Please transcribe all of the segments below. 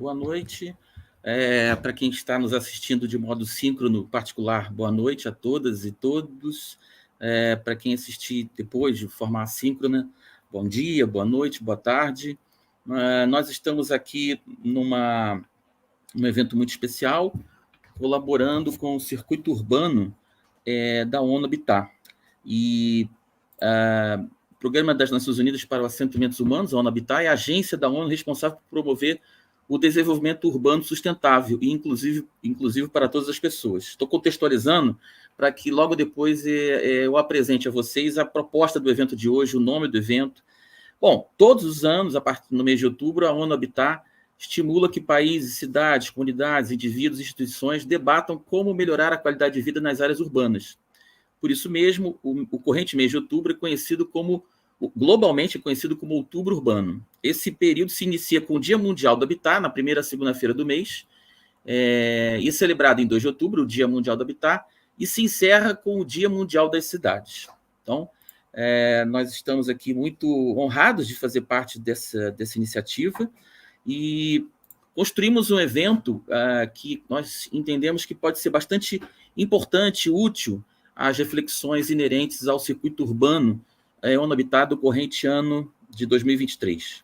boa noite. Para quem está nos assistindo de modo síncrono particular, boa noite a todas e todos. Para quem assistir depois de forma assíncrona, bom dia, boa noite, boa tarde. Nós estamos aqui num evento muito especial, colaborando com o circuito urbano da ONU Habitat. E o Programa das Nações Unidas para os Assentamentos Humanos, a ONU Habitat, é a agência da ONU responsável por promover o desenvolvimento urbano sustentável e inclusive para todas as pessoas. Estou contextualizando para que logo depois eu apresente a vocês a proposta do evento de hoje, o nome do evento. Bom, todos os anos, a partir do mês de outubro, a ONU Habitat estimula que países, cidades, comunidades, indivíduos e instituições debatam como melhorar a qualidade de vida nas áreas urbanas. Por isso mesmo, o corrente mês de outubro globalmente conhecido como Outubro Urbano. Esse período se inicia com o Dia Mundial do Habitat, na primeira segunda-feira do mês, e é celebrado em 2 de outubro, o Dia Mundial do Habitat, e se encerra com o Dia Mundial das Cidades. Então, nós estamos aqui muito honrados de fazer parte dessa iniciativa e construímos um evento que nós entendemos que pode ser bastante importante e útil às reflexões inerentes ao circuito urbano ONU Habitat do corrente ano de 2023.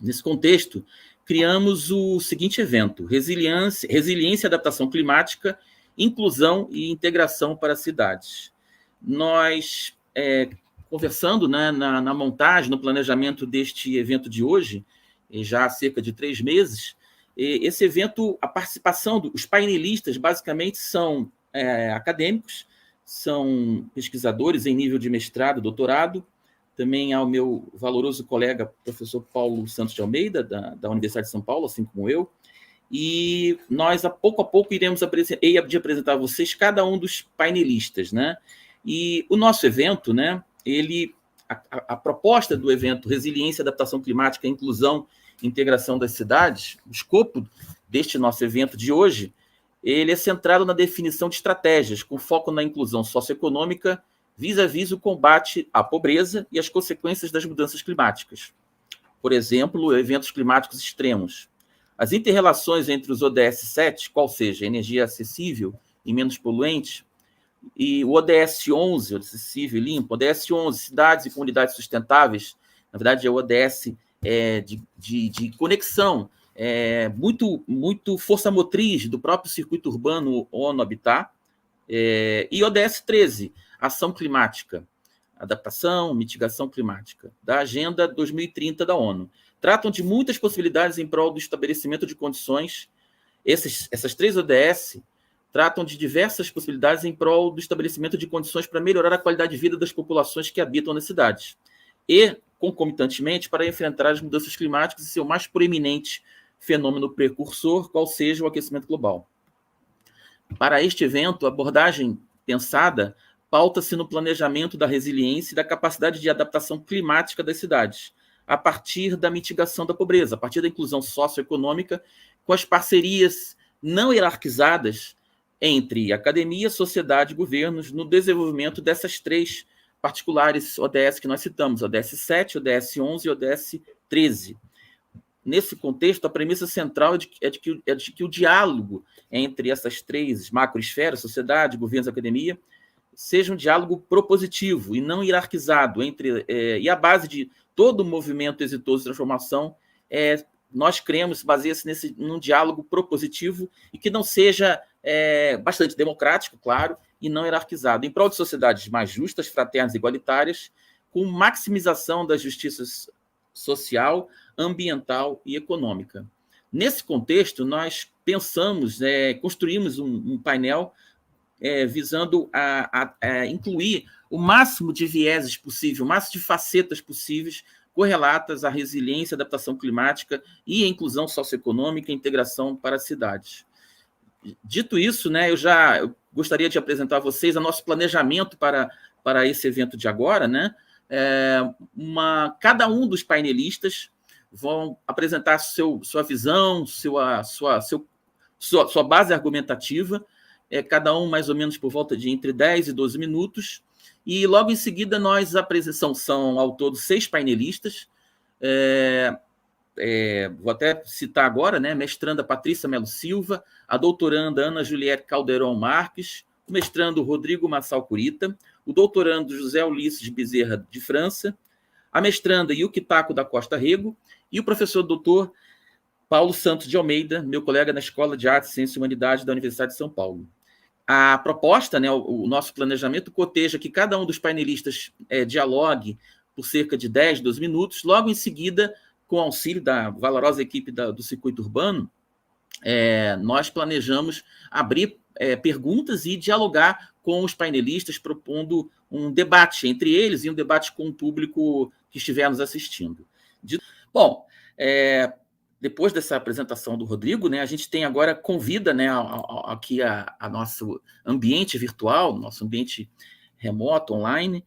Nesse contexto, criamos o seguinte evento: resiliência e adaptação climática, inclusão e integração para as cidades. Nós, conversando na montagem, no planejamento deste evento de hoje, já há cerca de 3 meses, esse evento, a participação dos painelistas, basicamente, são acadêmicos, são pesquisadores em nível de mestrado, doutorado, também ao meu valoroso colega, professor Paulo Santos de Almeida, da Universidade de São Paulo, assim como eu, e nós, a pouco, iremos apresentar a vocês cada um dos painelistas, né? E o nosso evento, né, a proposta do evento Resiliência, Adaptação Climática, Inclusão e Integração das Cidades, o escopo deste nosso evento de hoje, ele é centrado na definição de estratégias, com foco na inclusão socioeconômica, vis-à-vis o combate à pobreza e as consequências das mudanças climáticas. Por exemplo, eventos climáticos extremos. As inter-relações entre os ODS 7, qual seja, energia acessível e menos poluente, e o ODS 11, acessível e limpo, ODS 11, cidades e comunidades sustentáveis, na verdade é o ODS de conexão, muito força motriz do próprio circuito urbano ONU Habitat, e ODS 13, Ação Climática, Adaptação, Mitigação Climática, da Agenda 2030 da ONU. Tratam de muitas possibilidades em prol do estabelecimento de condições. Essas 3 ODS tratam de diversas possibilidades em prol do estabelecimento de condições para melhorar a qualidade de vida das populações que habitam nas cidades e, concomitantemente, para enfrentar as mudanças climáticas e seu mais proeminente fenômeno precursor, qual seja o aquecimento global. Para este evento, a abordagem pensada pauta-se no planejamento da resiliência e da capacidade de adaptação climática das cidades, a partir da mitigação da pobreza, a partir da inclusão socioeconômica, com as parcerias não hierarquizadas entre academia, sociedade e governos no desenvolvimento dessas 3 particulares ODS que nós citamos, ODS 7, ODS 11 e ODS 13. Nesse contexto, a premissa central é de que o diálogo entre essas 3 macroesferas, sociedade, governos e academia, seja um diálogo propositivo e não hierarquizado, e a base de todo o movimento exitoso de transformação, nós cremos, baseia-se num diálogo propositivo e que não seja bastante democrático, claro, e não hierarquizado, em prol de sociedades mais justas, fraternas e igualitárias, com maximização das justiças social, ambiental e econômica. Nesse contexto, nós pensamos, construímos um painel visando a incluir o máximo de vieses possível, o máximo de facetas possíveis correlatas à resiliência, adaptação climática e a inclusão socioeconômica e integração para as cidades. Dito isso, né, eu gostaria de apresentar a vocês o nosso planejamento para esse evento de agora, né? Cada um dos painelistas vão apresentar sua visão, sua base argumentativa, cada um mais ou menos por volta de entre 10 e 12 minutos, e logo em seguida nós apresentamos, são ao todo 6 painelistas, vou até citar agora, né? Mestranda Patrícia Melo Silva, a doutoranda Ana Juliette Calderon Marques, o mestrando Rodrigo Massal Curita, o doutorando José Ulisses Bezerra de França, a mestranda Yuki Taco da Costa Rego e o professor doutor Paulo Santos de Almeida, meu colega na Escola de Artes, Ciências e Humanidades da Universidade de São Paulo. A proposta, né, o nosso planejamento coteja que cada um dos painelistas dialogue por cerca de 10, 12 minutos, logo em seguida, com auxílio da valorosa equipe do Circuito Urbano, nós planejamos abrir perguntas e dialogar com os painelistas, propondo um debate entre eles e um debate com o público que estiver nos assistindo. Bom, depois dessa apresentação do Rodrigo, né, a gente tem agora, convida, né, aqui a nosso ambiente virtual, nosso ambiente remoto, online.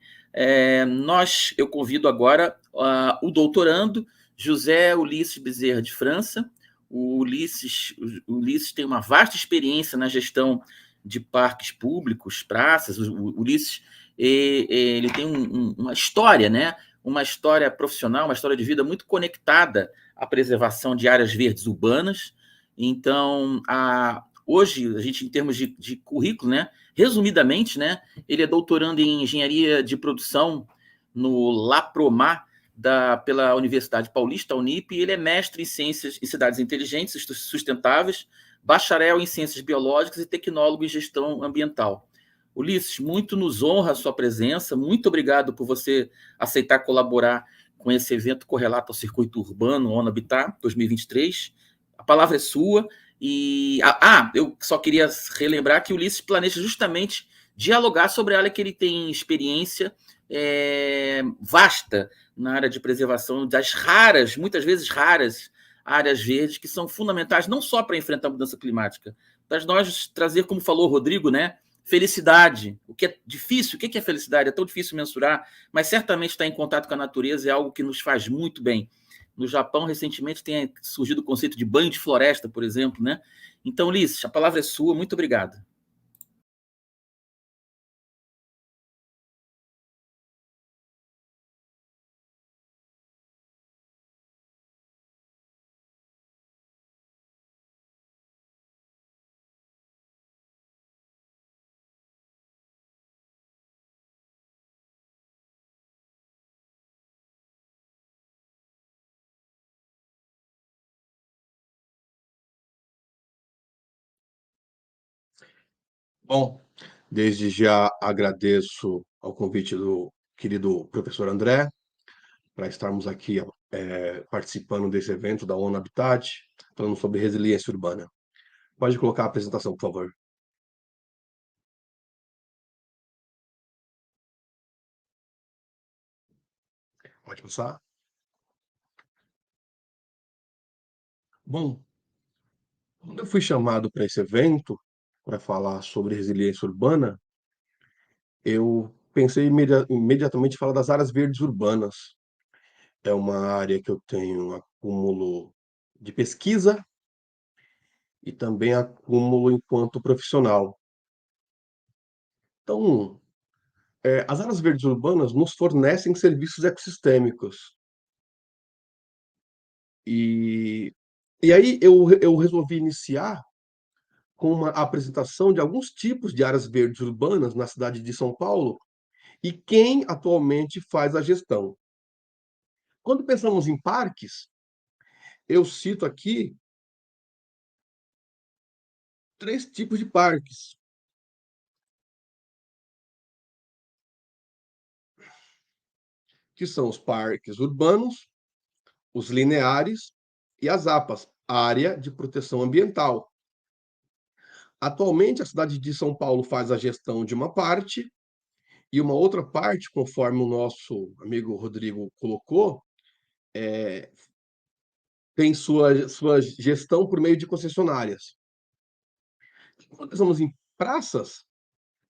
Eu convido agora o doutorando José Ulisses Bezerra de França. O Ulisses tem uma vasta experiência na gestão de parques públicos, praças. O Ulisses ele tem uma história, né? Uma história profissional, uma história de vida muito conectada à preservação de áreas verdes urbanas. Então, hoje, a gente, em termos de currículo, né? Resumidamente, né? Ele é doutorando em engenharia de produção no LAPROMAR, pela Universidade Paulista, Unip, e ele é mestre em ciências e cidades inteligentes e sustentáveis, bacharel em ciências biológicas e tecnólogo em gestão ambiental. Ulisses, muito nos honra a sua presença, muito obrigado por você aceitar colaborar com esse evento correlato ao Circuito Urbano ONU Habitat 2023. A palavra é sua. E eu só queria relembrar que o Ulisses planeja justamente dialogar sobre a área que ele tem experiência vasta na área de preservação das raras, muitas vezes raras, áreas verdes que são fundamentais não só para enfrentar a mudança climática, mas nós trazer, como falou o Rodrigo, né, felicidade. O que é difícil, o que é felicidade? É tão difícil mensurar, mas certamente estar em contato com a natureza é algo que nos faz muito bem. No Japão, recentemente, tem surgido o conceito de banho de floresta, por exemplo, né? Então, Ulisses, a palavra é sua. Muito obrigado. Bom, desde já agradeço ao convite do querido professor André para estarmos aqui participando desse evento da ONU Habitat, falando sobre resiliência urbana. Pode colocar a apresentação, por favor. Pode passar. Bom, quando eu fui chamado para esse evento, para falar sobre resiliência urbana, eu pensei imediatamente em falar das áreas verdes urbanas. É uma área que eu tenho um acúmulo de pesquisa e também acúmulo enquanto profissional. Então, as áreas verdes urbanas nos fornecem serviços ecossistêmicos. E, e aí eu resolvi iniciar com uma apresentação de alguns tipos de áreas verdes urbanas na cidade de São Paulo e quem atualmente faz a gestão. Quando pensamos em parques, eu cito aqui três tipos de parques, que são os parques urbanos, os lineares e as APAs, Área de Proteção Ambiental. Atualmente, a cidade de São Paulo faz a gestão de uma parte e uma outra parte, conforme o nosso amigo Rodrigo colocou, tem sua gestão por meio de concessionárias. Quando pensamos em praças,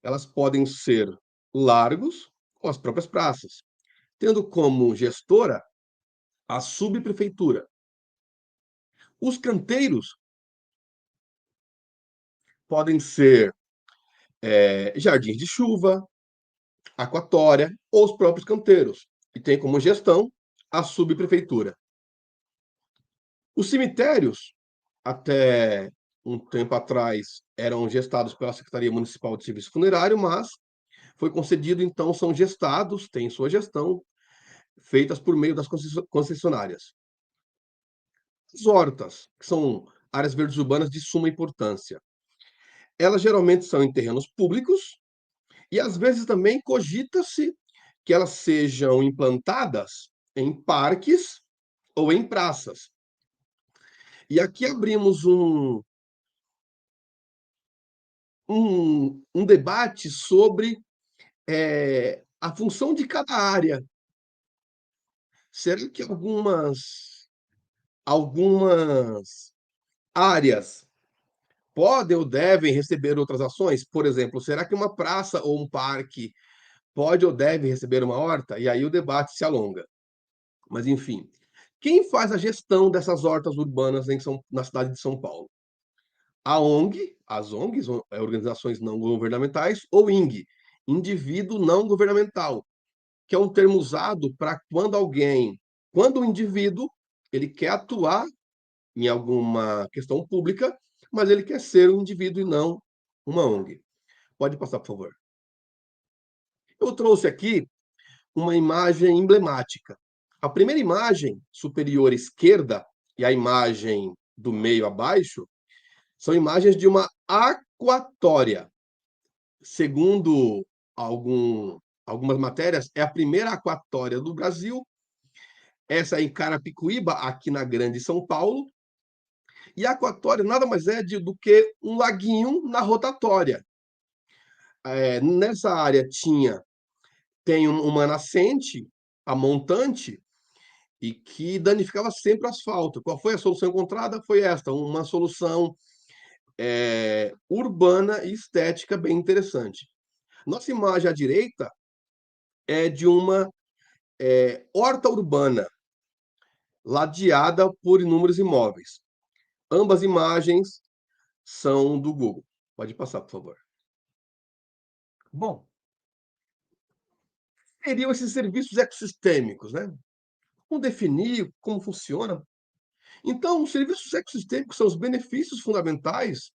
elas podem ser largos ou as próprias praças, tendo como gestora a subprefeitura. Os canteiros podem ser jardins de chuva, aquatória ou os próprios canteiros, e tem como gestão a subprefeitura. Os cemitérios, até um tempo atrás, eram gestados pela Secretaria Municipal de Serviço Funerário, mas foi concedido, então, são gestados, têm sua gestão, feitas por meio das concessionárias. As hortas, que são áreas verdes urbanas de suma importância, elas geralmente são em terrenos públicos e às vezes também cogita-se que elas sejam implantadas em parques ou em praças. E aqui abrimos um debate sobre a função de cada área. Será que algumas áreas podem ou devem receber outras ações? Por exemplo, será que uma praça ou um parque pode ou deve receber uma horta? E aí o debate se alonga. Mas, enfim, quem faz a gestão dessas hortas urbanas na cidade de São Paulo? A ONG, as ONGs, organizações não governamentais, ou ING, indivíduo não governamental, que é um termo usado para quando o indivíduo ele quer atuar em alguma questão pública, mas ele quer ser um indivíduo e não uma ONG. Pode passar, por favor. Eu trouxe aqui uma imagem emblemática. A primeira imagem superior esquerda e a imagem do meio abaixo são imagens de uma aquatória. Segundo algumas matérias, é a primeira aquatória do Brasil. Essa é em Carapicuíba, aqui na Grande São Paulo. E a aquatória nada mais é do que um laguinho na rotatória. Nessa área tem uma nascente, a montante, e que danificava sempre o asfalto. Qual foi a solução encontrada? Foi esta, uma solução urbana e estética bem interessante. Nossa imagem à direita é de uma horta urbana, ladeada por inúmeros imóveis. Ambas imagens são do Google. Pode passar, por favor. Bom, seriam esses serviços ecossistêmicos, né? Como definir, como funciona? Então, os serviços ecossistêmicos são os benefícios fundamentais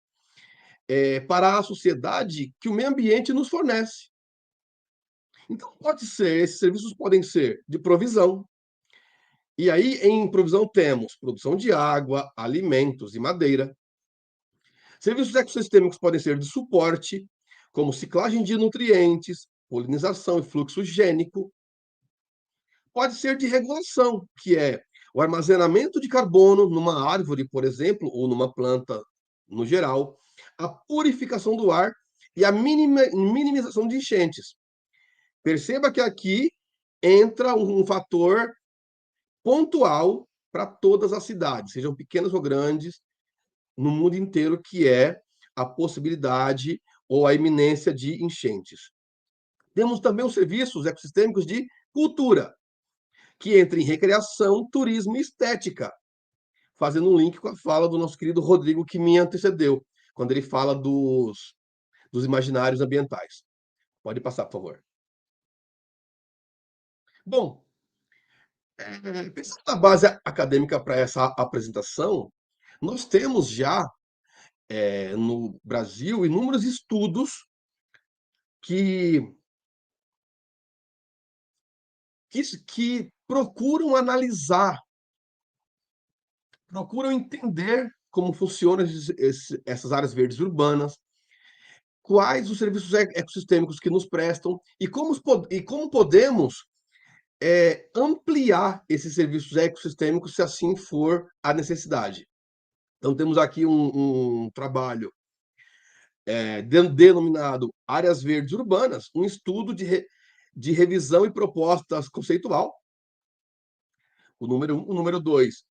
para a sociedade que o meio ambiente nos fornece. Então, esses serviços podem ser de provisão. E aí, em provisão, temos produção de água, alimentos e madeira. Serviços ecossistêmicos podem ser de suporte, como ciclagem de nutrientes, polinização e fluxo gênico. Pode ser de regulação, que é o armazenamento de carbono numa árvore, por exemplo, ou numa planta no geral, a purificação do ar e a minimização de enchentes. Perceba que aqui entra um fator pontual para todas as cidades, sejam pequenas ou grandes, no mundo inteiro, que é a possibilidade ou a iminência de enchentes. Temos também os serviços ecossistêmicos de cultura, que entra em recreação, turismo e estética, fazendo um link com a fala do nosso querido Rodrigo, que me antecedeu, quando ele fala dos imaginários ambientais. Pode passar, por favor. Bom, pensando na base acadêmica para essa apresentação, nós temos já no Brasil inúmeros estudos que, que procuram analisar, procuram entender como funcionam essas áreas verdes urbanas, quais os serviços ecossistêmicos que nos prestam e como podemos ampliar esses serviços ecossistêmicos se assim for a necessidade. Então, temos aqui um trabalho denominado Áreas Verdes Urbanas, um estudo de revisão e propostas conceitual. O número 1. O número 2,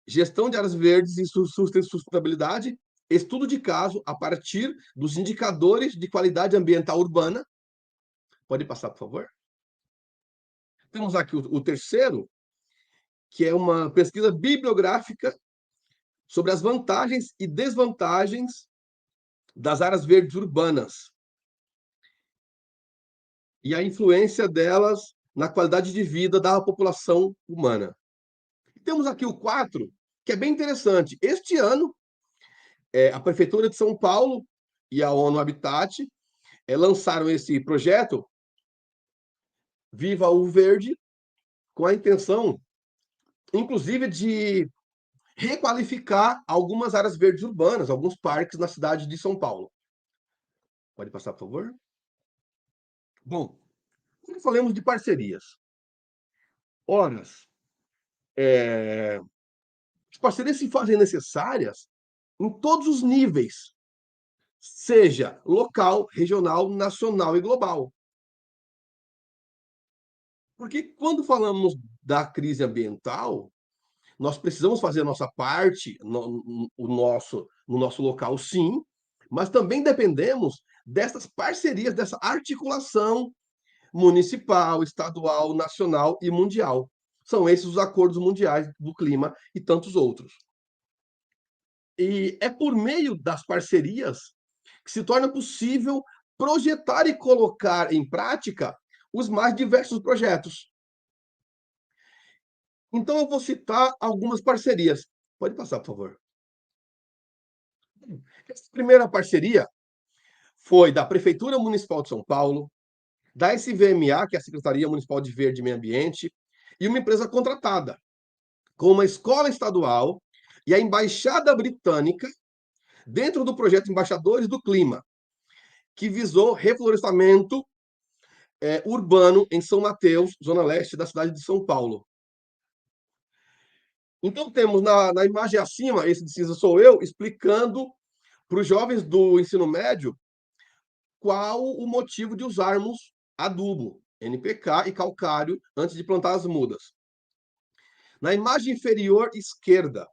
gestão de áreas verdes e sustentabilidade, estudo de caso a partir dos indicadores de qualidade ambiental urbana. Pode passar, por favor. Temos aqui o terceiro, que é uma pesquisa bibliográfica sobre as vantagens e desvantagens das áreas verdes urbanas e a influência delas na qualidade de vida da população humana. Temos aqui o 4, que é bem interessante. Este ano, a Prefeitura de São Paulo e a ONU Habitat lançaram esse projeto Viva o Verde, com a intenção, inclusive, de requalificar algumas áreas verdes urbanas, alguns parques na cidade de São Paulo. Pode passar, por favor? Bom, quando falamos de parcerias, ora, as parcerias se fazem necessárias em todos os níveis, seja local, regional, nacional e global. Porque quando falamos da crise ambiental, nós precisamos fazer a nossa parte no nosso local, sim, mas também dependemos dessas parcerias, dessa articulação municipal, estadual, nacional e mundial. São esses os acordos mundiais do clima e tantos outros. E é por meio das parcerias que se torna possível projetar e colocar em prática os mais diversos projetos. Então, eu vou citar algumas parcerias. Pode passar, por favor. Essa primeira parceria foi da Prefeitura Municipal de São Paulo, da SVMA, que é a Secretaria Municipal de Verde e Meio Ambiente, e uma empresa contratada, com uma escola estadual e a Embaixada Britânica, dentro do projeto Embaixadores do Clima, que visou reflorestamento urbano em São Mateus, zona leste da cidade de São Paulo. Então, temos na imagem acima, esse de cinza sou eu, explicando para os jovens do ensino médio qual o motivo de usarmos adubo, NPK e calcário antes de plantar as mudas. Na imagem inferior esquerda,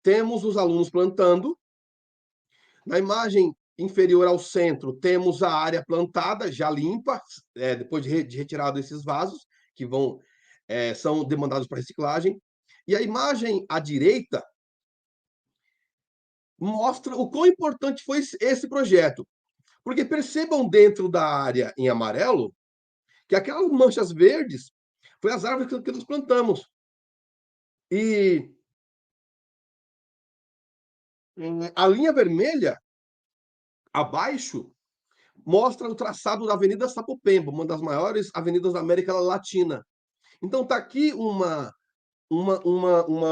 temos os alunos plantando. Na imagem inferior ao centro, temos a área plantada, já limpa, depois de retirado esses vasos, que são demandados para reciclagem. E a imagem à direita mostra o quão importante foi esse projeto. Porque percebam dentro da área em amarelo que aquelas manchas verdes foi as árvores que nós plantamos. E a linha vermelha, abaixo, mostra o traçado da Avenida Sapopemba, uma das maiores avenidas da América Latina. Então, está aqui uma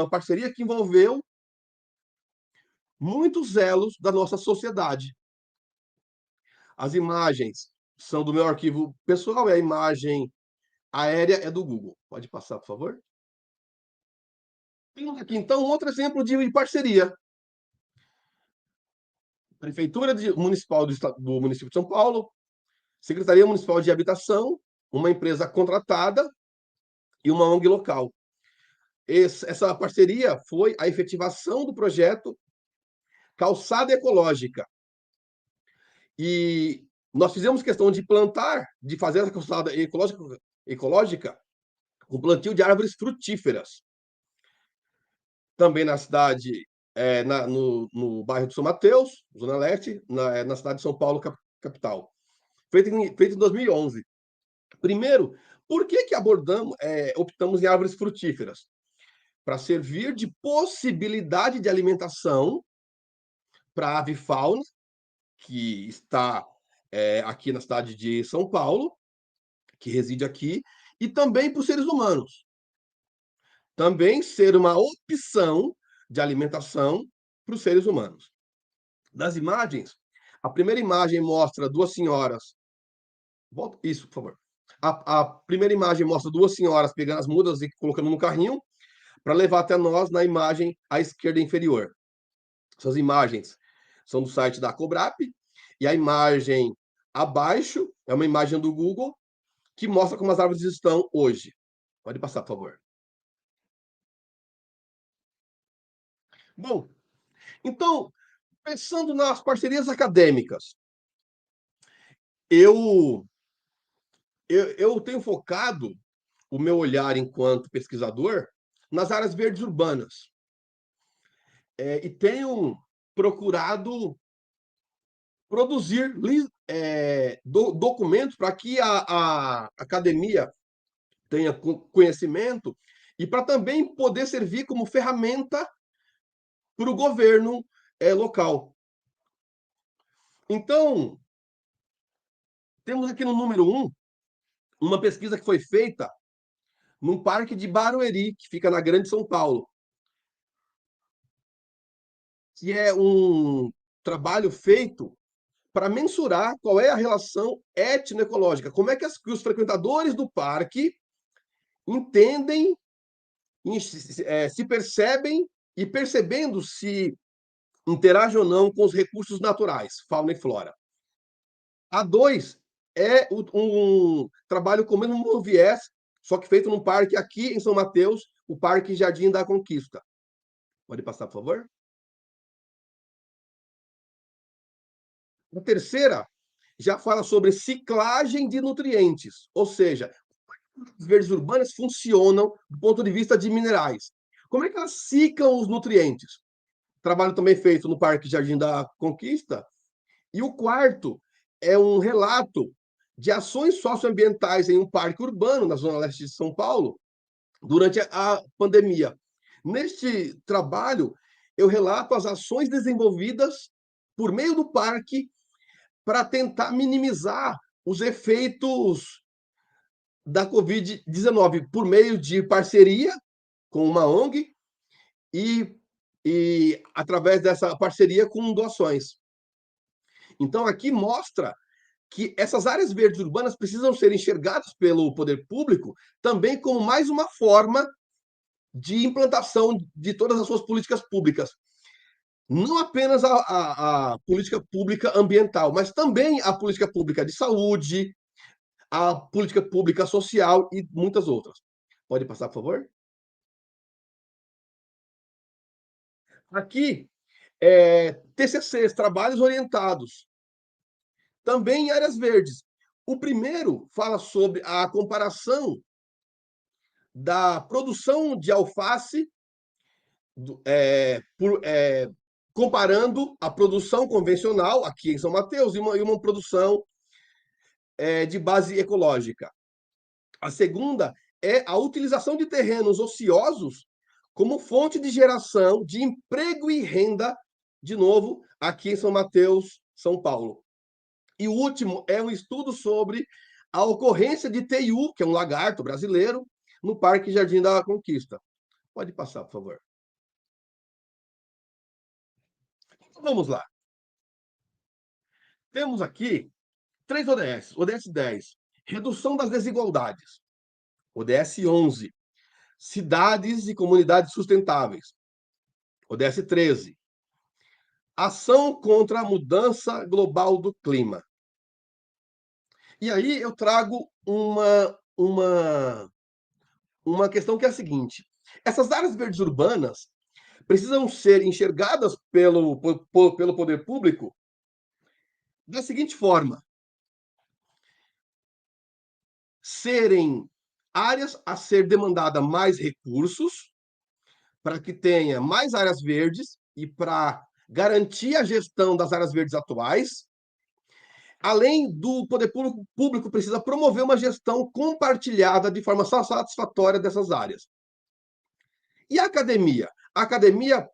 parceria que envolveu muitos elos da nossa sociedade. As imagens são do meu arquivo pessoal e a imagem aérea é do Google. Pode passar, por favor? Temos aqui, então, outro exemplo de parceria. Prefeitura Municipal do município de São Paulo, Secretaria Municipal de Habitação, uma empresa contratada e uma ONG local. Essa parceria foi a efetivação do projeto Calçada Ecológica. E nós fizemos questão de plantar, de fazer essa calçada ecológica com plantio de árvores frutíferas. Também na cidade, no bairro de São Mateus, Zona Leste, na cidade de São Paulo, capital. Feito em 2011. Primeiro, por que optamos em árvores frutíferas? Para servir de possibilidade de alimentação para a avifauna, que está aqui na cidade de São Paulo, que reside aqui, e também para os seres humanos. Também ser uma opção de alimentação para os seres humanos. Das imagens, a primeira imagem mostra duas senhoras. Volta isso, por favor. A primeira imagem mostra duas senhoras pegando as mudas e colocando no carrinho para levar até nós na imagem à esquerda inferior. Essas imagens são do site da Cobrap e a imagem abaixo é uma imagem do Google que mostra como as árvores estão hoje. Pode passar, por favor. Bom, então, pensando nas parcerias acadêmicas, eu tenho focado o meu olhar enquanto pesquisador nas áreas verdes urbanas. E tenho procurado produzir documentos para que a academia tenha conhecimento e para também poder servir como ferramenta para o governo local. Então, temos aqui no número 1 uma pesquisa que foi feita num parque de Barueri, que fica na Grande São Paulo, que é um trabalho feito para mensurar qual é a relação étnico-ecológica, como é que os frequentadores do parque entendem, se percebem e percebendo se interage ou não com os recursos naturais, fauna e flora. A 2 é um trabalho com o mesmo viés, só que feito num parque aqui em São Mateus, o Parque Jardim da Conquista. Pode passar, por favor? A terceira já fala sobre ciclagem de nutrientes, ou seja, as verdes urbanas funcionam do ponto de vista de minerais. Como é que elas ciclam os nutrientes? Trabalho também feito no Parque Jardim da Conquista. E o quarto é um relato de ações socioambientais em um parque urbano na zona leste de São Paulo durante a pandemia. Neste trabalho, eu relato as ações desenvolvidas por meio do parque para tentar minimizar os efeitos da Covid-19 por meio de parceria com uma ONG e através dessa parceria com doações. Então, aqui mostra que essas áreas verdes urbanas precisam ser enxergadas pelo poder público também como mais uma forma de implantação de todas as suas políticas públicas. Não apenas a política pública ambiental, mas também a política pública de saúde, a política pública social e muitas outras. Pode passar, por favor? Aqui, TCCs, trabalhos orientados, também em áreas verdes. O primeiro fala sobre a comparação da produção de alface, comparando a produção convencional, aqui em São Mateus, e uma produção de base ecológica. A segunda é a utilização de terrenos ociosos como fonte de geração de emprego e renda, de novo, aqui em São Mateus, São Paulo. E o último é um estudo sobre a ocorrência de TIU, que é um lagarto brasileiro, no Parque Jardim da Conquista. Pode passar, por favor. Então, vamos lá. Temos aqui 3 ODS. ODS 10, redução das desigualdades. ODS 11, cidades e comunidades sustentáveis. ODS 13, ação contra a mudança global do clima. E aí eu trago uma questão que é a seguinte: essas áreas verdes urbanas precisam ser enxergadas pelo poder público da seguinte forma: serem áreas a ser demandada mais recursos para que tenha mais áreas verdes e para garantir a gestão das áreas verdes atuais. Além do poder público precisa promover uma gestão compartilhada de forma satisfatória dessas áreas. E a academia? A academia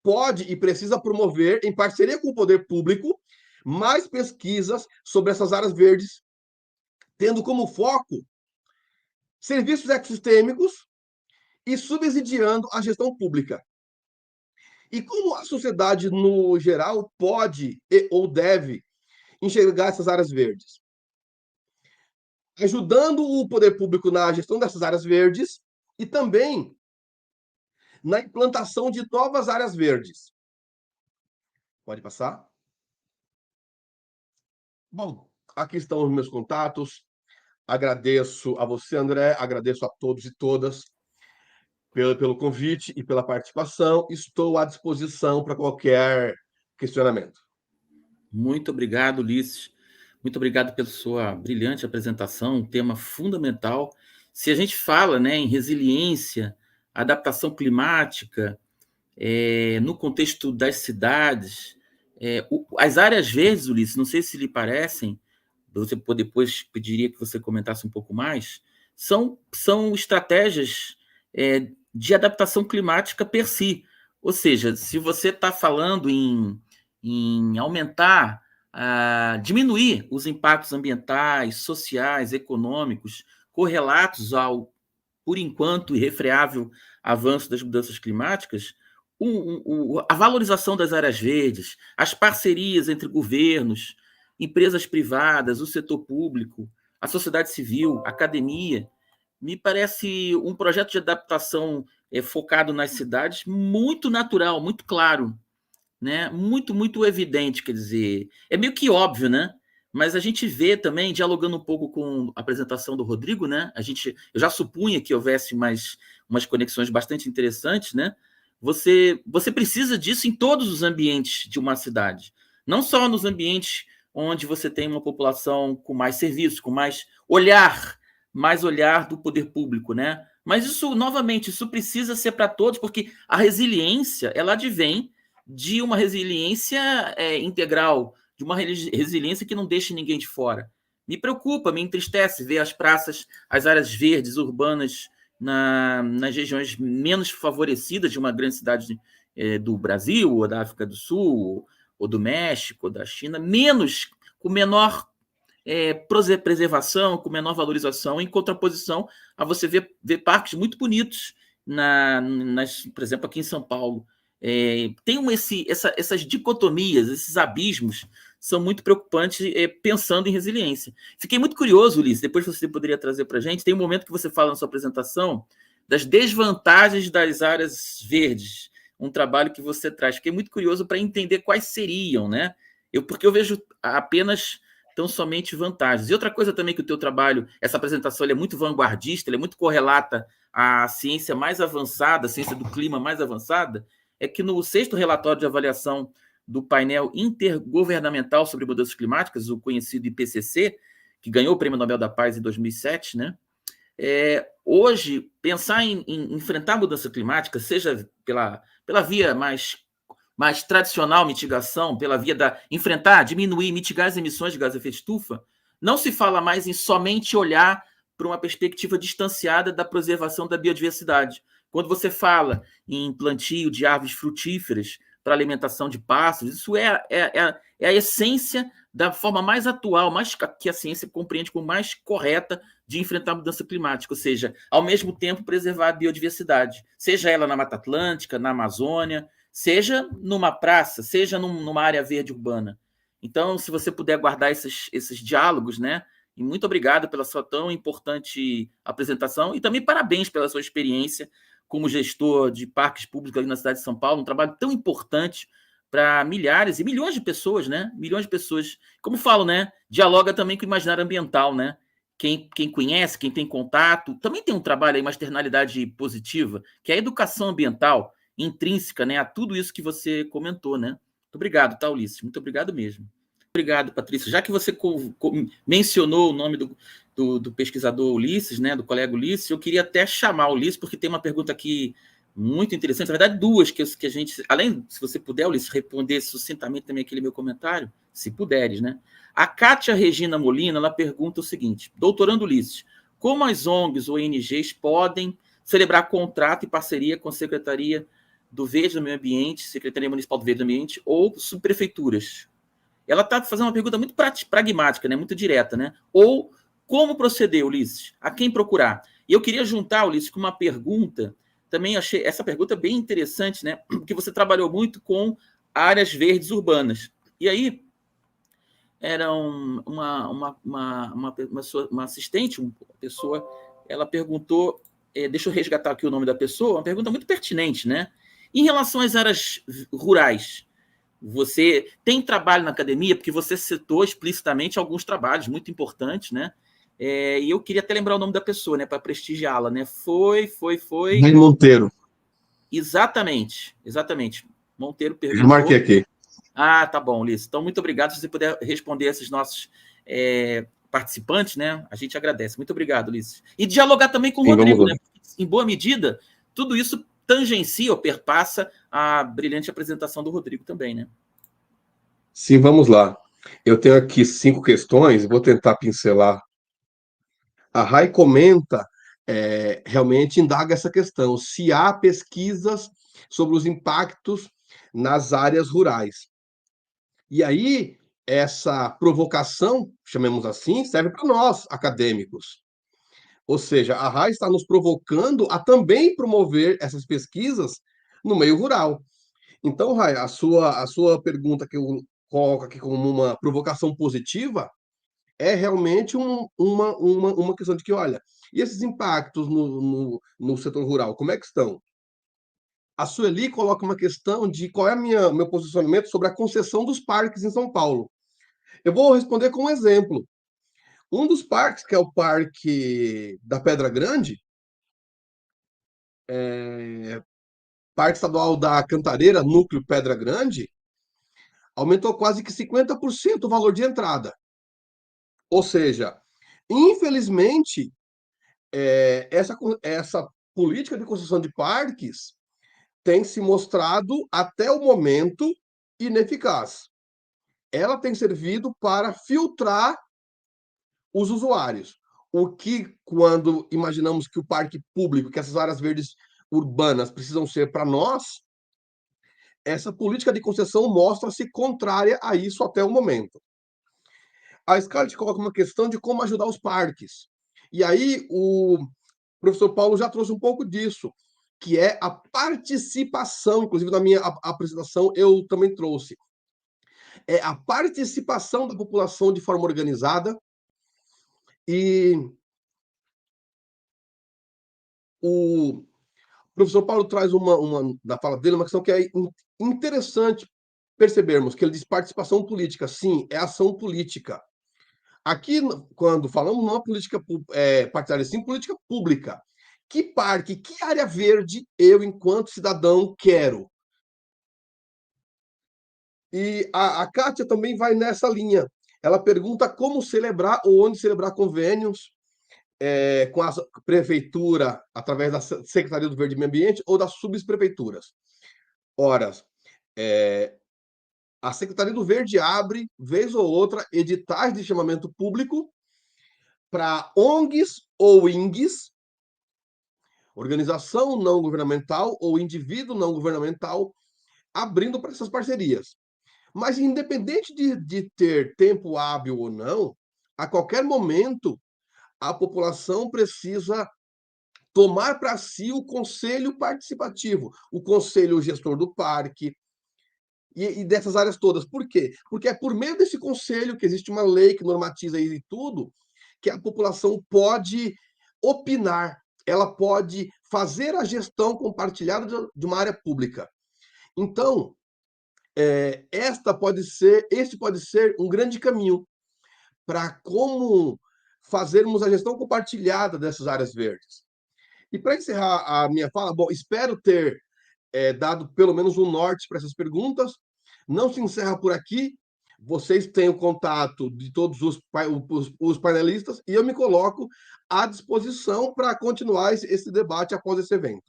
pode e precisa promover, em parceria com o poder público, mais pesquisas sobre essas áreas verdes, tendo como foco serviços ecossistêmicos e subsidiando a gestão pública. E como a sociedade, no geral, pode ou deve enxergar essas áreas verdes? Ajudando o poder público na gestão dessas áreas verdes e também na implantação de novas áreas verdes. Pode passar? Bom, aqui estão os meus contatos. Agradeço a você, André, agradeço a todos e todas pelo convite e pela participação. Estou à disposição para qualquer questionamento. Muito obrigado, Ulisses. Muito obrigado pela sua brilhante apresentação, um tema fundamental. Se a gente fala, né, em resiliência, adaptação climática, no contexto das cidades, as áreas verdes, Ulisses, não sei se lhe parecem, você depois pediria que você comentasse um pouco mais, são estratégias de adaptação climática per si, Ou seja, se você está falando em aumentar, diminuir os impactos ambientais, sociais, econômicos, correlatos ao, por enquanto, irrefreável avanço das mudanças climáticas, a valorização das áreas verdes, as parcerias entre governos, empresas privadas, o setor público, a sociedade civil, a academia, me parece um projeto de adaptação focado nas cidades muito natural, muito claro, né? Muito evidente, quer dizer, é meio que óbvio, né? Mas a gente vê também, dialogando um pouco com a apresentação do Rodrigo, né? Eu já supunha que houvesse umas conexões bastante interessantes, né? Você precisa disso em todos os ambientes de uma cidade, não só nos ambientes onde você tem uma população com mais serviços, com mais olhar do poder público, né? Mas isso, novamente, isso precisa ser para todos, porque a resiliência, ela advém de uma resiliência integral, de uma resiliência que não deixe ninguém de fora. Me preocupa, me entristece ver as praças, as áreas verdes urbanas nas regiões menos favorecidas de uma grande cidade do Brasil, ou da África do Sul, ou do México, ou da China, com menor preservação, com menor valorização, em contraposição a você ver parques muito bonitos, por exemplo, aqui em São Paulo. Tem essas dicotomias, esses abismos, são muito preocupantes pensando em resiliência. Fiquei muito curioso, Ulisses, depois você poderia trazer para a gente, tem um momento que você fala na sua apresentação das desvantagens das áreas verdes, um trabalho que você traz. Fiquei muito curioso para entender quais seriam, né? Porque eu vejo apenas tão somente vantagens. E outra coisa também que o teu trabalho, essa apresentação, ele é muito vanguardista, ele é muito correlata à ciência mais avançada, a ciência do clima mais avançada, é que no sexto relatório de avaliação do painel intergovernamental sobre mudanças climáticas, o conhecido IPCC, que ganhou o Prêmio Nobel da Paz em 2007, né? Hoje, pensar em enfrentar a mudança climática, seja pela via mais tradicional mitigação, pela via da enfrentar, diminuir, mitigar as emissões de gás de efeito estufa, não se fala mais em somente olhar para uma perspectiva distanciada da preservação da biodiversidade. Quando você fala em plantio de árvores frutíferas para alimentação de pássaros, isso é a essência da forma mais atual, que a ciência compreende como mais correta de enfrentar a mudança climática, ou seja, ao mesmo tempo preservar a biodiversidade, seja ela na Mata Atlântica, na Amazônia, seja numa praça, seja numa área verde urbana. Então, se você puder guardar esses diálogos, né? E muito obrigado pela sua tão importante apresentação e também parabéns pela sua experiência como gestor de parques públicos ali na cidade de São Paulo, um trabalho tão importante para milhares e milhões de pessoas, né? Milhões de pessoas. Como falo, né? Dialoga também com o imaginário ambiental, né? Quem conhece, quem tem contato, também tem um trabalho aí, uma externalidade positiva, que é a educação ambiental intrínseca, né, a tudo isso que você comentou, né? Muito obrigado, tá, Ulisses? Muito obrigado mesmo. Obrigado, Patrícia. Já que você mencionou o nome do pesquisador Ulisses, né, do colega Ulisses, eu queria até chamar o Ulisses, porque tem uma pergunta aqui muito interessante, na verdade, duas que a gente, além, se você puder, Ulisses, responder sucintamente também aquele meu comentário, se puderes, né? A Kátia Regina Molina, ela pergunta o seguinte: doutorando Ulisses, como as ONGs ou ONGs podem celebrar contrato e parceria com a Secretaria do Verde do Meio Ambiente, Secretaria Municipal do Verde do Ambiente ou subprefeituras? Ela está fazendo uma pergunta muito pragmática, né? Muito direta, né? Ou como proceder, Ulisses? A quem procurar? E eu queria juntar, Ulisses, com uma pergunta, também achei essa pergunta bem interessante, né? Porque você trabalhou muito com áreas verdes urbanas. E aí, era uma assistente, uma pessoa, ela perguntou, deixa eu resgatar aqui o nome da pessoa, uma pergunta muito pertinente, né? Em relação às áreas rurais, você tem trabalho na academia, porque você citou explicitamente alguns trabalhos muito importantes, né? E eu queria até lembrar o nome da pessoa, né, para prestigiá-la, né? Foi. Rui Monteiro. Exatamente. Monteiro perguntou. Eu marquei aqui. Tá bom, Ulisses. Então, muito obrigado. Se você puder responder esses nossos participantes, né? A gente agradece. Muito obrigado, Ulisses. E dialogar também com o Rodrigo, né? Em boa medida, tudo isso tangencia ou perpassa a brilhante apresentação do Rodrigo também, né? Sim, vamos lá. Eu tenho aqui 5 questões, vou tentar pincelar. A Rai comenta, realmente indaga essa questão, se há pesquisas sobre os impactos nas áreas rurais. E aí, essa provocação, chamemos assim, serve para nós, acadêmicos. Ou seja, a RAI está nos provocando a também promover essas pesquisas no meio rural. Então, Rai, a sua pergunta que eu coloco aqui como uma provocação positiva é realmente uma questão de que, olha, e esses impactos no setor rural, como é que estão? A Sueli coloca uma questão de qual é meu posicionamento sobre a concessão dos parques em São Paulo. Eu vou responder com um exemplo. Um dos parques, que é o Parque da Pedra Grande, Parque Estadual da Cantareira, Núcleo Pedra Grande, aumentou quase que 50% o valor de entrada. Ou seja, infelizmente, essa política de construção de parques tem se mostrado, até o momento, ineficaz. Ela tem servido para filtrar os usuários. O que, quando imaginamos que o parque público, que essas áreas verdes urbanas precisam ser para nós, essa política de concessão mostra-se contrária a isso até o momento. A Scarlett coloca uma questão de como ajudar os parques. E aí o professor Paulo já trouxe um pouco disso, que é a participação, inclusive na minha apresentação eu também trouxe. É a participação da população de forma organizada e o professor Paulo traz da fala dele uma questão que é interessante percebermos, que ele diz participação política. Sim, é ação política. Aqui, quando falamos numa política partidária, sim, política pública. Que parque, que área verde eu, enquanto cidadão, quero? E a Kátia também vai nessa linha. Ela pergunta como celebrar ou onde celebrar convênios com a prefeitura, através da Secretaria do Verde e Meio Ambiente ou das subprefeituras. Ora, a Secretaria do Verde abre, vez ou outra, editais de chamamento público para ONGs ou INGs, organização não governamental ou indivíduo não governamental, abrindo para essas parcerias. Mas, independente de ter tempo hábil ou não, a qualquer momento, a população precisa tomar para si o conselho participativo, o conselho gestor do parque e dessas áreas todas. Por quê? Porque é por meio desse conselho, que existe uma lei que normatiza isso e tudo, que a população pode opinar, ela pode fazer a gestão compartilhada de uma área pública. Então, este pode ser um grande caminho para como fazermos a gestão compartilhada dessas áreas verdes. E para encerrar a minha fala, bom, espero ter dado pelo menos um norte para essas perguntas. Não se encerra por aqui. Vocês têm o contato de todos os painelistas e eu me coloco à disposição para continuar esse debate após esse evento.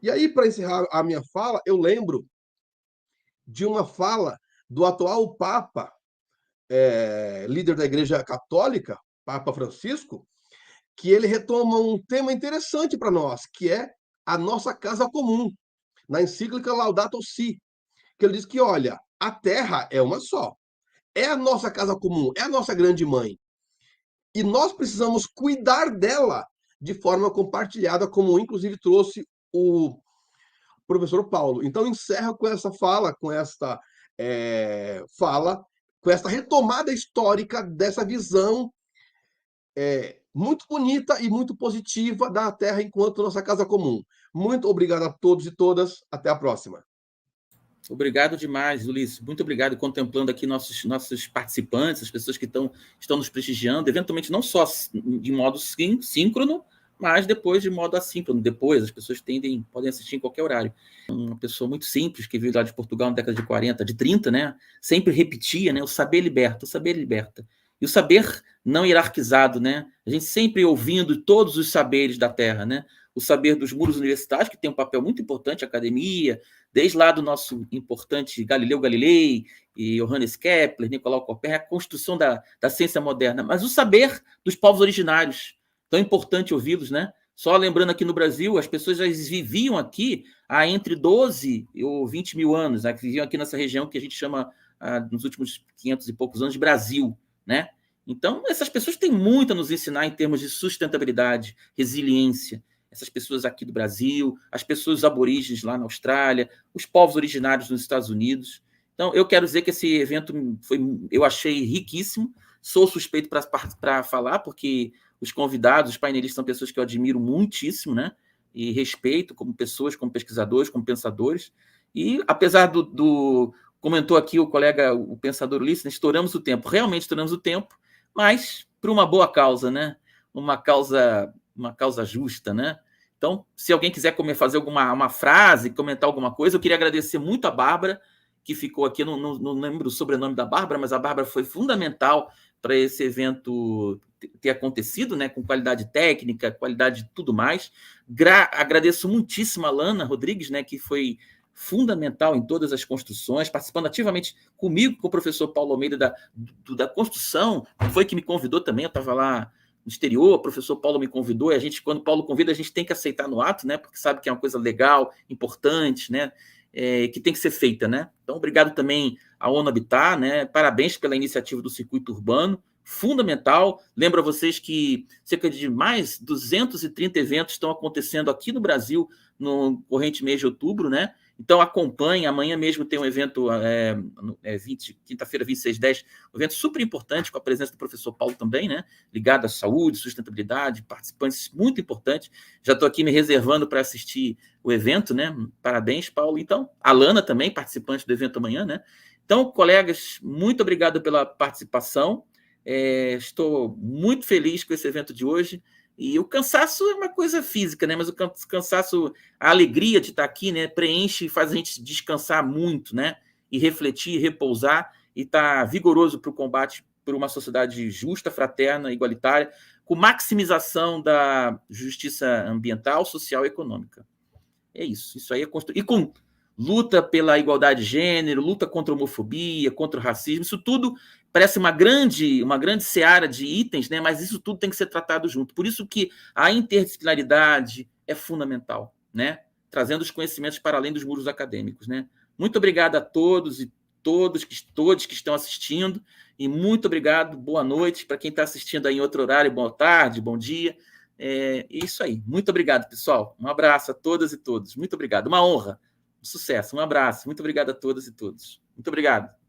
E aí, para encerrar a minha fala, eu lembro de uma fala do atual Papa, líder da Igreja Católica, Papa Francisco, que ele retoma um tema interessante para nós, que é a nossa casa comum, na encíclica Laudato Si, que ele diz que, olha, a Terra é uma só, é a nossa casa comum, é a nossa grande mãe, e nós precisamos cuidar dela de forma compartilhada, como inclusive trouxe o professor Paulo. Então, encerro com essa fala, com esta retomada histórica dessa visão muito bonita e muito positiva da Terra enquanto nossa casa comum. Muito obrigado a todos e todas. Até a próxima. Obrigado demais, Ulisses. Muito obrigado, contemplando aqui nossos participantes, as pessoas que estão nos prestigiando, eventualmente não só de modo síncrono, mas depois de modo assíncrono. Depois, as pessoas podem assistir em qualquer horário. Uma pessoa muito simples, que veio lá de Portugal na década de 40, de 30, né? Sempre repetia, né? O saber liberta, o saber liberta. E o saber não hierarquizado, né? A gente sempre ouvindo todos os saberes da Terra, né? O saber dos muros universitários, que tem um papel muito importante, a academia, desde lá do nosso importante Galileu Galilei, e Johannes Kepler, Nicolau Copérnico, a construção da ciência moderna, mas o saber dos povos originários, tão importante ouvi-los, né? Só lembrando, aqui no Brasil, as pessoas já viviam aqui há entre 12 ou 20 mil anos, né? Que viviam aqui nessa região que a gente chama, nos últimos 500 e poucos anos, de Brasil, né? Então, essas pessoas têm muito a nos ensinar em termos de sustentabilidade, resiliência. Essas pessoas aqui do Brasil, as pessoas aborígenes lá na Austrália, os povos originários nos Estados Unidos. Então, eu quero dizer que esse evento eu achei riquíssimo. Sou suspeito para falar, porque os convidados, os painelistas, são pessoas que eu admiro muitíssimo, né? E respeito como pessoas, como pesquisadores, como pensadores. E apesar comentou aqui o colega, o pensador Ulisses, né, estouramos o tempo. Realmente estouramos o tempo, mas por uma boa causa, né? Uma causa justa, né? Então, se alguém quiser fazer uma frase, comentar alguma coisa, eu queria agradecer muito a Bárbara, que ficou aqui. Não lembro o sobrenome da Bárbara, mas a Bárbara foi fundamental para esse evento ter acontecido, né, com qualidade técnica, qualidade de tudo mais. Agradeço muitíssimo a Lana Rodrigues, né, que foi fundamental em todas as construções, participando ativamente comigo, com o professor Paulo Almeida da construção, foi que me convidou também. Eu estava lá no exterior, o professor Paulo me convidou, e a gente, quando o Paulo convida, a gente tem que aceitar no ato, né, porque sabe que é uma coisa legal, importante, né, que tem que ser feita, né? Então, obrigado também à ONU Habitat, né? Parabéns pela iniciativa do circuito urbano, fundamental. Lembro a vocês que cerca de mais 230 eventos estão acontecendo aqui no Brasil no corrente mês de outubro, né? Então, acompanhe. Amanhã mesmo tem um evento, quinta-feira, 26/10, um evento super importante, com a presença do professor Paulo também, né? Ligado à saúde, sustentabilidade, participantes muito importantes. Já estou aqui me reservando para assistir o evento, né? Parabéns, Paulo. Então, a Lana também, participante do evento amanhã, né? Então, colegas, muito obrigado pela participação. Estou muito feliz com esse evento de hoje. E o cansaço é uma coisa física, né? Mas o cansaço, a alegria de estar aqui, né, preenche e faz a gente descansar muito, né? E refletir, repousar e estar vigoroso para o combate por uma sociedade justa, fraterna, igualitária, com maximização da justiça ambiental, social e econômica. É isso. Isso aí é construir. E com luta pela igualdade de gênero, luta contra a homofobia, contra o racismo, isso tudo parece uma grande seara de itens, né? Mas isso tudo tem que ser tratado junto. Por isso que a interdisciplinaridade é fundamental, né? Trazendo os conhecimentos para além dos muros acadêmicos, né? Muito obrigado a todos e todos que estão assistindo, e muito obrigado, boa noite para quem está assistindo aí em outro horário, boa tarde, bom dia. Isso aí. Muito obrigado, pessoal. Um abraço a todas e todos. Muito obrigado. Uma honra. Um sucesso. Um abraço. Muito obrigado a todas e todos. Muito obrigado.